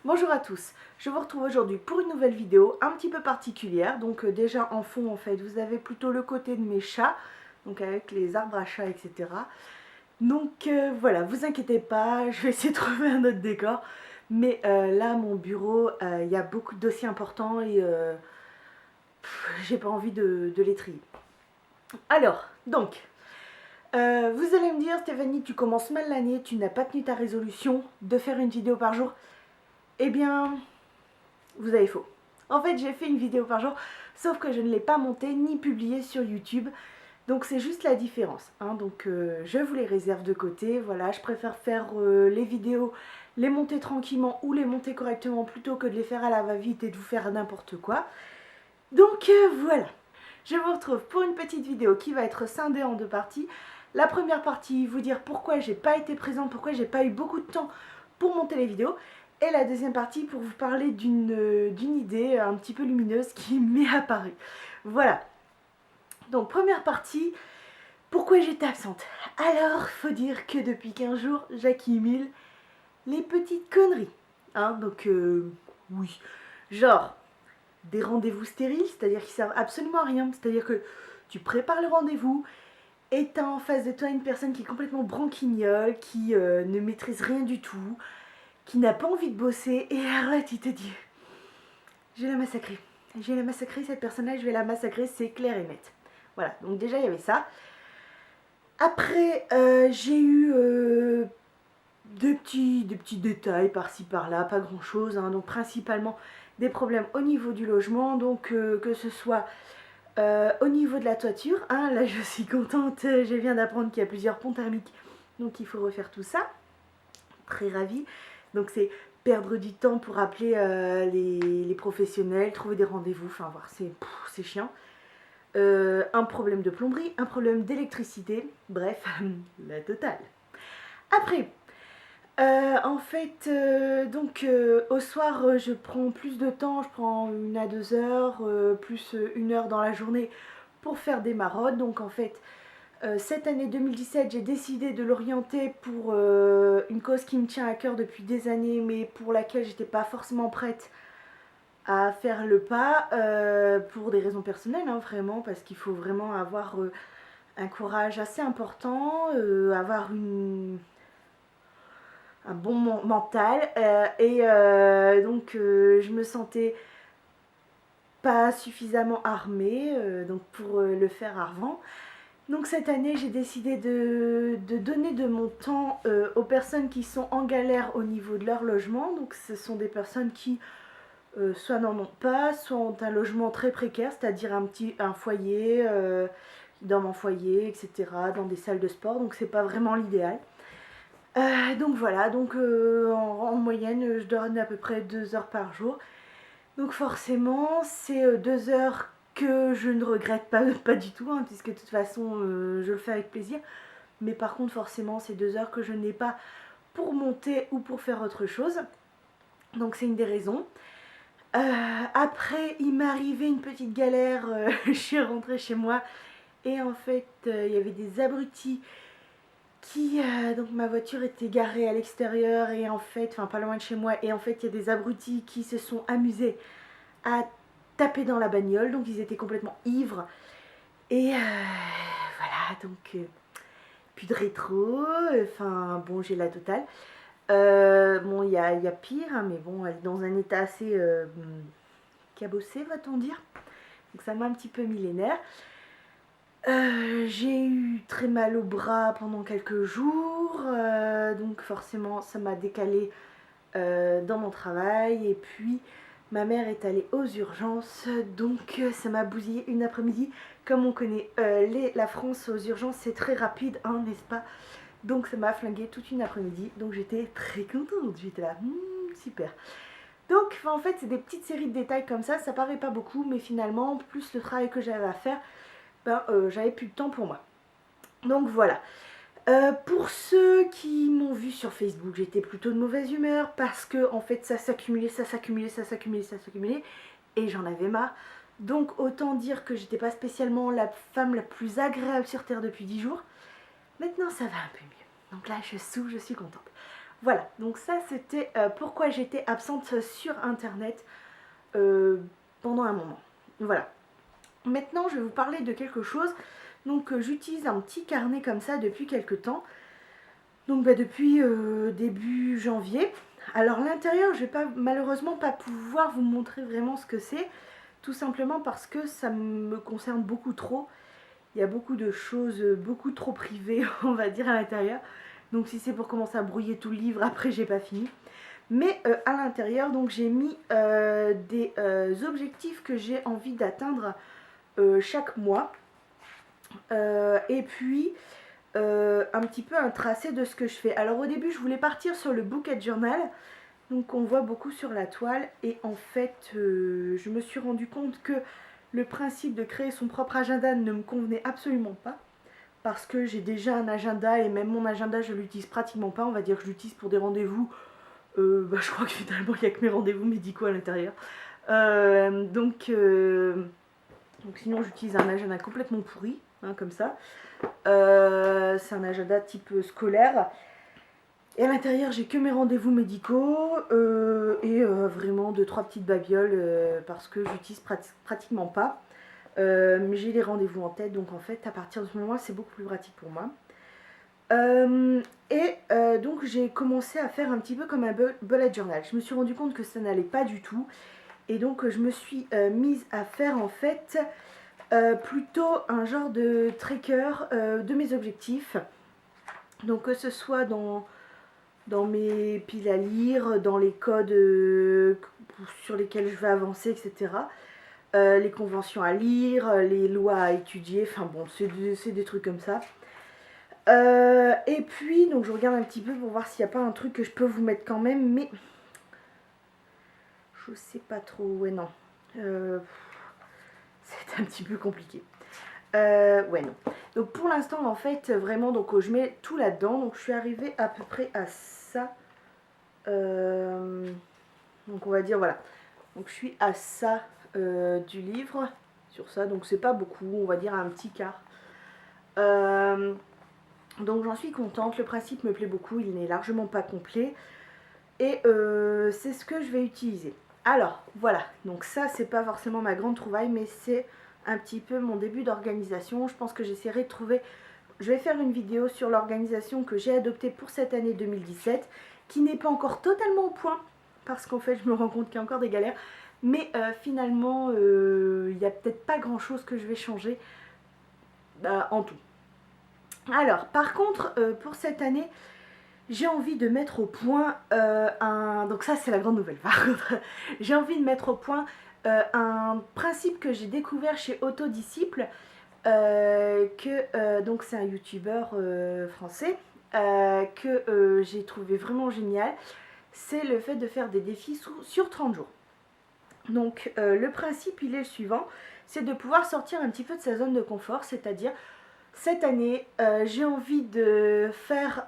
Bonjour à tous, je vous retrouve aujourd'hui pour une nouvelle vidéo un petit peu particulière. Donc déjà en fond en fait vous avez plutôt le côté de mes chats, donc avec les arbres à chats etc. Donc voilà, vous inquiétez pas, je vais essayer de trouver un autre décor. Mais là mon bureau, il y a beaucoup de dossiers importants et j'ai pas envie de les trier. Alors, donc, vous allez me dire Stéphanie, tu commences mal l'année, tu n'as pas tenu ta résolution de faire une vidéo par jour. Eh bien, vous avez faux. En fait, j'ai fait une vidéo par jour, sauf que je ne l'ai pas montée ni publiée sur YouTube. Donc c'est juste la différence. Hein. Donc je vous les réserve de côté. Voilà, je préfère faire les vidéos, les monter tranquillement ou les monter correctement plutôt que de les faire à la va-vite et de vous faire n'importe quoi. Donc voilà. Je vous retrouve pour une petite vidéo qui va être scindée en deux parties. La première partie, vous dire pourquoi j'ai pas été présente, pourquoi j'ai pas eu beaucoup de temps pour monter les vidéos. Et la deuxième partie pour vous parler d'une idée un petit peu lumineuse qui m'est apparue. Voilà. Donc première partie, pourquoi j'étais absente? Alors, faut dire que depuis 15 jours, j'accumule les petites conneries. Hein, donc oui. Genre, des rendez-vous stériles, c'est-à-dire qui servent absolument à rien. C'est-à-dire que tu prépares le rendez-vous et t'as en face de toi une personne qui est complètement branquignole, qui ne maîtrise rien du tout, qui n'a pas envie de bosser, et arrête, il te dit je vais la massacrer. Je vais la massacrer, cette personne-là, je vais la massacrer, c'est clair et net. Voilà, donc déjà il y avait ça. Après, j'ai eu des petits détails par-ci par-là, pas grand-chose. Hein, donc principalement des problèmes au niveau du logement, donc que ce soit au niveau de la toiture. Hein, là je suis contente, je viens d'apprendre qu'il y a plusieurs ponts thermiques, donc il faut refaire tout ça. Très ravie. Donc c'est perdre du temps pour appeler les professionnels, trouver des rendez-vous, enfin voir, c'est chiant. Un problème de plomberie, un problème d'électricité, bref, la totale. Après, en fait, donc au soir, je prends plus de temps, je prends 1 à 2 heures, plus 1 heure dans la journée pour faire des maraudes. Donc en fait, cette année 2017, j'ai décidé de l'orienter pour une cause qui me tient à cœur depuis des années, mais pour laquelle j'étais pas forcément prête à faire le pas, pour des raisons personnelles, hein, vraiment, parce qu'il faut vraiment avoir un courage assez important, avoir un bon mental, et donc je me sentais pas suffisamment armée donc pour le faire avant. Donc cette année, j'ai décidé de donner de mon temps aux personnes qui sont en galère au niveau de leur logement. Donc ce sont des personnes qui soit n'en ont pas, soit ont un logement très précaire, c'est-à-dire un foyer, dans mon foyer, etc., dans des salles de sport. Donc c'est pas vraiment l'idéal. Donc voilà, donc en moyenne, je donne à peu près 2 heures par jour. Donc forcément, c'est 2 heures que je ne regrette pas du tout, hein, puisque de toute façon, je le fais avec plaisir. Mais par contre, forcément, c'est 2 heures que je n'ai pas pour monter ou pour faire autre chose. Donc c'est une des raisons. Après, il m'est arrivé une petite galère. Je suis rentrée chez moi et en fait, il y avait des abrutis qui... donc ma voiture était garée à l'extérieur et en fait, enfin pas loin de chez moi, et en fait, il y a des abrutis qui se sont amusés à taper dans la bagnole, donc ils étaient complètement ivres. Et voilà, donc plus de rétro, enfin bon, j'ai la totale. Bon, il y a pire, hein, mais bon, elle est dans un état assez cabossé, va-t-on dire. Donc ça m'a un petit peu mis les nerfs. J'ai eu très mal au bras pendant quelques jours, donc forcément ça m'a décalé dans mon travail. Et puis ma mère est allée aux urgences, donc ça m'a bousillé une après-midi. Comme on connaît la France aux urgences, c'est très rapide, hein, n'est-ce pas? Donc ça m'a flingué toute une après-midi, donc j'étais très contente, j'étais là, super. Donc en fait c'est des petites séries de détails comme ça paraît pas beaucoup, mais finalement plus le travail que j'avais à faire, ben, j'avais plus de temps pour moi. Donc voilà. Pour ceux qui m'ont vu sur Facebook, j'étais plutôt de mauvaise humeur parce que en fait ça s'accumulait, et j'en avais marre. Donc autant dire que j'étais pas spécialement la femme la plus agréable sur Terre depuis 10 jours. Maintenant ça va un peu mieux. Donc là je souffle, je suis contente. Voilà, donc ça c'était pourquoi j'étais absente sur internet pendant un moment. Voilà. Maintenant je vais vous parler de quelque chose. Donc j'utilise un petit carnet comme ça depuis quelques temps. Donc depuis début janvier. Alors l'intérieur, je vais malheureusement pas pouvoir vous montrer vraiment ce que c'est. Tout simplement parce que ça me concerne beaucoup trop. Il y a beaucoup de choses, beaucoup trop privées, on va dire, à l'intérieur. Donc si c'est pour commencer à brouiller tout le livre, après j'ai pas fini. Mais à l'intérieur, donc j'ai mis des objectifs que j'ai envie d'atteindre chaque mois. Et puis un petit peu un tracé de ce que je fais. Alors au début je voulais partir sur le bullet journal, donc on voit beaucoup sur la toile, et en fait je me suis rendu compte que le principe de créer son propre agenda ne me convenait absolument pas, parce que j'ai déjà un agenda, et même mon agenda je l'utilise pratiquement pas. On va dire que je l'utilise pour des rendez-vous, je crois que finalement il n'y a que mes rendez-vous médicaux à l'intérieur. Donc sinon j'utilise un agenda complètement pourri, hein, comme ça. C'est un agenda type scolaire. Et à l'intérieur, j'ai que mes rendez-vous médicaux et vraiment 2-3 petites babioles parce que j'utilise pratiquement pas. Mais j'ai les rendez-vous en tête, donc en fait, à partir de ce moment-là, c'est beaucoup plus pratique pour moi. Donc, j'ai commencé à faire un petit peu comme un bullet journal. Je me suis rendu compte que ça n'allait pas du tout. Et donc, je me suis mise à faire en fait plutôt un genre de tracker de mes objectifs. Donc que ce soit dans mes piles à lire, dans les codes sur lesquels je vais avancer, etc. Les conventions à lire, les lois à étudier, enfin bon, c'est des trucs comme ça. Et puis, donc je regarde un petit peu pour voir s'il n'y a pas un truc que je peux vous mettre quand même, mais je sais pas trop, ouais non. C'est un petit peu compliqué. Ouais non. Donc pour l'instant en fait vraiment donc je mets tout là-dedans. Donc je suis arrivée à peu près à ça. Donc on va dire voilà. Donc je suis à ça du livre sur ça. Donc c'est pas beaucoup, on va dire un petit quart. Donc j'en suis contente. Le principe me plaît beaucoup. Il n'est largement pas complet. Et c'est ce que je vais utiliser. Alors voilà. Donc ça c'est pas forcément ma grande trouvaille, mais c'est un petit peu mon début d'organisation. Je pense que j'essaierai de trouver... Je vais faire une vidéo sur l'organisation que j'ai adoptée pour cette année 2017, qui n'est pas encore totalement au point, parce qu'en fait je me rends compte qu'il y a encore des galères. Mais finalement, il n'y a peut-être pas grand-chose que je vais changer en tout. Alors, par contre, pour cette année, j'ai envie de mettre au point donc ça c'est la grande nouvelle par contre, j'ai envie de mettre au point un principe que j'ai découvert chez Autodisciple, donc c'est un youtubeur français que j'ai trouvé vraiment génial. C'est le fait de faire des défis sur 30 jours. Donc le principe il est le suivant, c'est de pouvoir sortir un petit peu de sa zone de confort, c'est-à-dire cette année j'ai envie de faire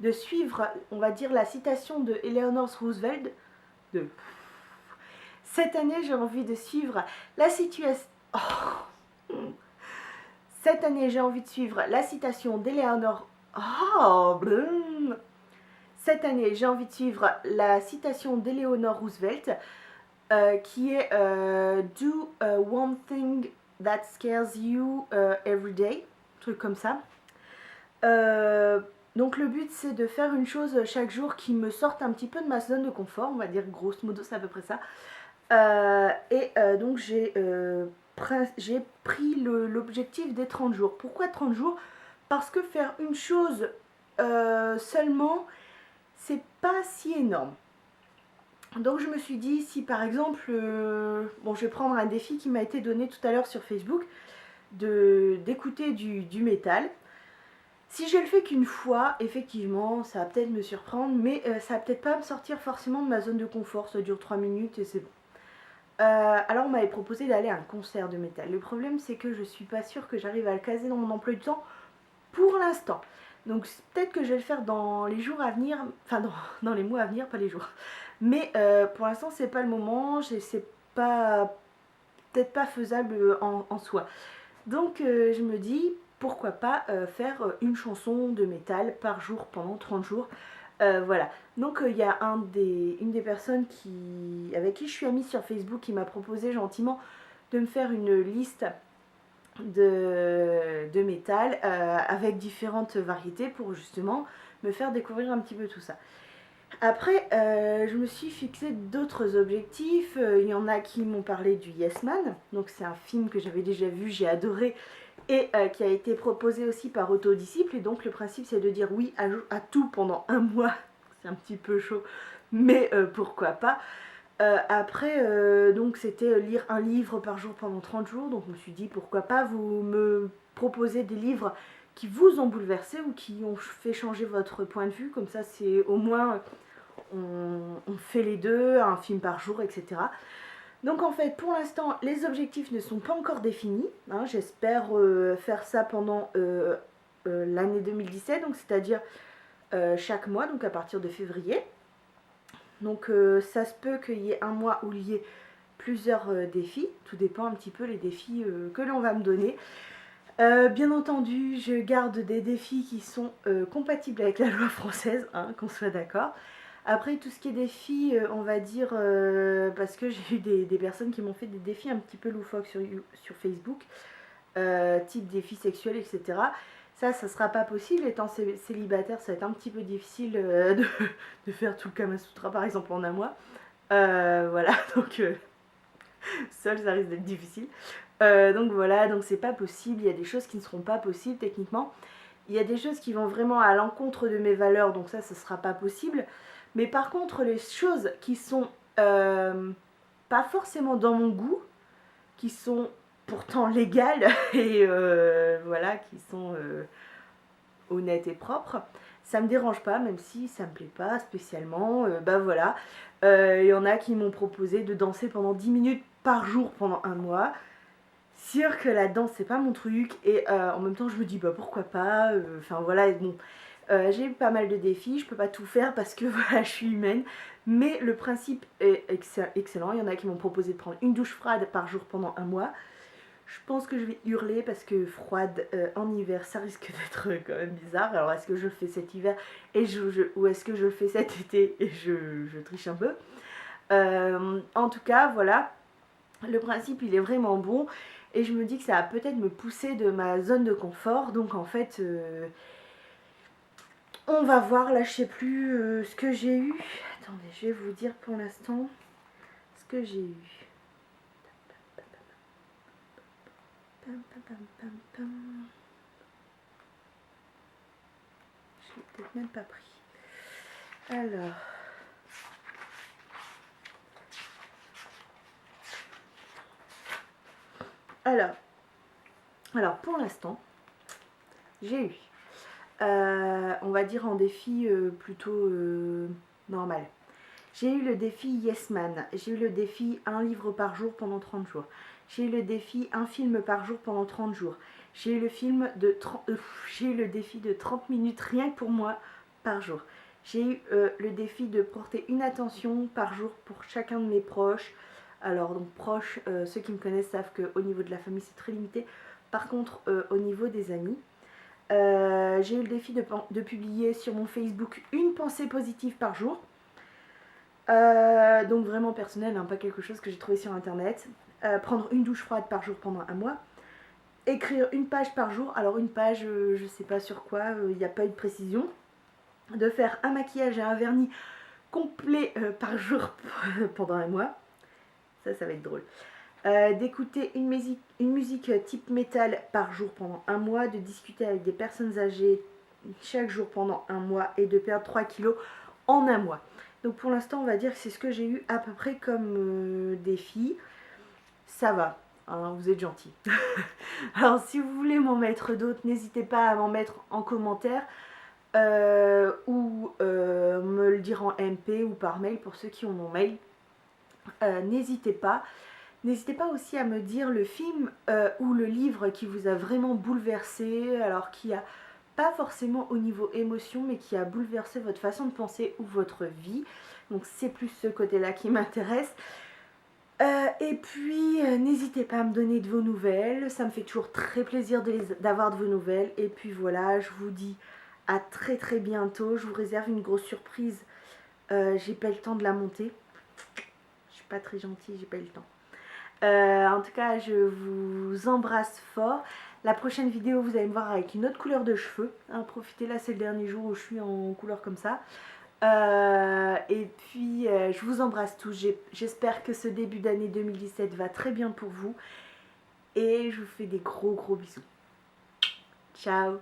de suivre, on va dire, la citation de Eleanor Roosevelt. Cette année, j'ai envie de suivre la situation... Oh. Cette année, j'ai envie de suivre la citation d'Eleanor... Oh. Cette année, j'ai envie de suivre la citation d'Eleanor Roosevelt qui est Do one thing that scares you every day. Un truc comme ça. Donc le but c'est de faire une chose chaque jour qui me sorte un petit peu de ma zone de confort, on va dire grosso modo c'est à peu près ça. Donc j'ai pris l'objectif des 30 jours. Pourquoi 30 jours? Parce que faire une chose seulement, c'est pas si énorme. Donc je me suis dit, si par exemple, bon je vais prendre un défi qui m'a été donné tout à l'heure sur Facebook, d'écouter du métal. Si je le fais qu'une fois, effectivement, ça va peut-être me surprendre, mais ça va peut-être pas me sortir forcément de ma zone de confort. Ça dure 3 minutes et c'est bon. Alors on m'avait proposé d'aller à un concert de métal. Le problème c'est que je suis pas sûre que j'arrive à le caser dans mon emploi du temps pour l'instant. Donc peut-être que je vais le faire dans les jours à venir, enfin dans les mois à venir, pas les jours. Mais pour l'instant c'est pas le moment, c'est pas peut-être pas faisable en soi. Donc je me dis... pourquoi pas faire une chanson de métal par jour pendant 30 jours. Voilà, donc il y a une des personnes avec qui je suis amie sur Facebook qui m'a proposé gentiment de me faire une liste de métal avec différentes variétés pour justement me faire découvrir un petit peu tout ça. Après, je me suis fixé d'autres objectifs. Il y en a qui m'ont parlé du Yes Man, donc c'est un film que j'avais déjà vu, j'ai adoré, et qui a été proposé aussi par Autodisciple. Et donc le principe c'est de dire oui à tout pendant un mois. C'est un petit peu chaud, mais pourquoi pas. Après, donc c'était lire un livre par jour pendant 30 jours. Donc je me suis dit pourquoi pas vous me proposer des livres qui vous ont bouleversé ou qui ont fait changer votre point de vue. Comme ça c'est au moins on fait les deux, un film par jour, etc. Donc en fait pour l'instant les objectifs ne sont pas encore définis, hein. J'espère faire ça pendant l'année 2017, donc c'est-à-dire chaque mois, donc à partir de février. Donc ça se peut qu'il y ait un mois où il y ait plusieurs défis, tout dépend un petit peu les défis que l'on va me donner. Bien entendu, je garde des défis qui sont compatibles avec la loi française, hein, qu'on soit d'accord. Après, tout ce qui est défis, on va dire, parce que j'ai eu des personnes qui m'ont fait des défis un petit peu loufoques sur Facebook, type défis sexuels, etc. Ça sera pas possible. Étant célibataire, ça va être un petit peu difficile de faire tout le Kama Sutra, par exemple, en un mois. Voilà, donc seul, ça risque d'être difficile. Donc voilà, donc c'est pas possible. Il y a des choses qui ne seront pas possibles techniquement. Il y a des choses qui vont vraiment à l'encontre de mes valeurs, donc ça sera pas possible. Mais par contre, les choses qui sont pas forcément dans mon goût, qui sont pourtant légales et voilà, qui sont honnêtes et propres, ça me dérange pas, même si ça me plaît pas spécialement. Bah voilà, il y en a qui m'ont proposé de danser pendant 10 minutes par jour pendant un mois. Sûr que la danse c'est pas mon truc, et en même temps je me dis bah pourquoi pas, enfin voilà, bon. J'ai eu pas mal de défis, je peux pas tout faire parce que voilà, je suis humaine, mais le principe est excellent. Il y en a qui m'ont proposé de prendre une douche froide par jour pendant un mois. Je pense que je vais hurler parce que froide en hiver, ça risque d'être quand même bizarre. Alors est-ce que je le fais cet hiver ou est-ce que je le fais cet été et je triche un peu. En tout cas, voilà, le principe il est vraiment bon et je me dis que ça va peut-être me pousser de ma zone de confort. Donc en fait... on va voir, là je sais plus ce que j'ai eu. Attendez, je vais vous dire pour l'instant ce que j'ai eu. Je l'ai peut-être même pas pris. Alors pour l'instant, j'ai eu on va dire en défi plutôt normal. J'ai eu le défi Yes Man, j'ai eu le défi un livre par jour pendant 30 jours. J'ai eu le défi un film par jour pendant 30 jours. J'ai eu le défi de 30 minutes rien que pour moi par jour. J'ai eu le défi de porter une attention par jour pour chacun de mes proches. Alors donc proches, ceux qui me connaissent savent qu'au niveau de la famille c'est très limité. Par contre au niveau des amis, j'ai eu le défi de publier sur mon Facebook une pensée positive par jour. Donc vraiment personnel, hein, pas quelque chose que j'ai trouvé sur internet. Prendre une douche froide par jour pendant un mois. Écrire une page par jour. Alors une page, je sais pas sur quoi, il n'y a pas eu de précision. De faire un maquillage et un vernis complet par jour pendant un mois. Ça va être drôle. D'écouter une musique type métal par jour pendant un mois, de discuter avec des personnes âgées chaque jour pendant un mois et de perdre 3 kilos en un mois. Donc pour l'instant on va dire que c'est ce que j'ai eu à peu près comme défi. Ça va, hein, vous êtes gentils. Alors si vous voulez m'en mettre d'autres, n'hésitez pas à m'en mettre en commentaire ou me le dire en MP ou par mail pour ceux qui ont mon mail. N'hésitez pas. N'hésitez pas aussi à me dire le film ou le livre qui vous a vraiment bouleversé, alors qui a pas forcément au niveau émotion, mais qui a bouleversé votre façon de penser ou votre vie. Donc c'est plus ce côté-là qui m'intéresse. Et puis n'hésitez pas à me donner de vos nouvelles, ça me fait toujours très plaisir d'avoir de vos nouvelles. Et puis voilà, je vous dis à très bientôt. Je vous réserve une grosse surprise, j'ai pas le temps de la monter. Je suis pas très gentille, j'ai pas eu le temps. En tout cas, je vous embrasse fort. La prochaine vidéo, vous allez me voir avec une autre couleur de cheveux. Hein, profitez, là c'est le dernier jour où je suis en couleur comme ça. Et puis je vous embrasse tous. J'espère que ce début d'année 2017 va très bien pour vous. Et je vous fais des gros bisous. Ciao.